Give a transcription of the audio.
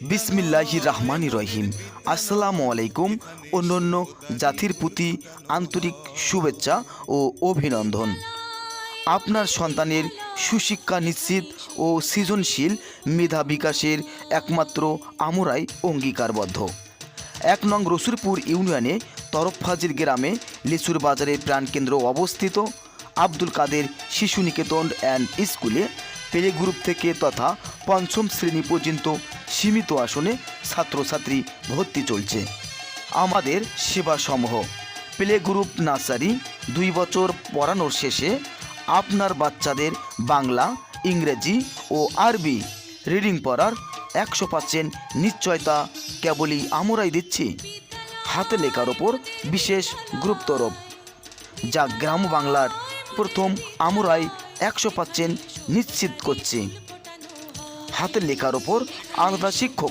বিসমিল্লাহির রহমানির রহিম। আসসালামু আলাইকুম। অন্যান্য জাতির প্রতি আন্তরিক শুভেচ্ছা ও অভিনন্দন। আপনার সন্তানের সুশিক্ষা নিশ্চিত ও সৃজনশীল মেধা বিকাশের একমাত্র আমরাই অঙ্গীকারবদ্ধ। ১ নং রসুলপুর ইউনিয়নে তরফফাজির গ্রামে লিচুর বাজারে প্রাণকেন্দ্র অবস্থিত আব্দুল কাদের শিশু নিকেতন অ্যান্ড স্কুলে প্লে গ্রুপ থেকে তথা পঞ্চম শ্রেণী পর্যন্ত সীমিত আসনে ছাত্রছাত্রী ভর্তি চলছে। আমাদের সেবাসমূহ: প্লে গ্রুপ নার্সারি 2 বছর পড়ানোর শেষে আপনার বাচ্চাদের বাংলা, ইংরেজি ও আরবি রিডিং পড়ার 100% নিশ্চয়তা কেবলই আমরাই দিচ্ছি। হাতে লেখার ওপর বিশেষ গুরুত্বারোপ, যা গ্রাম বাংলার প্রথম আমরাই 100% নিশ্চিত করছি। হাতের লেখার ওপর আলাদা শিক্ষক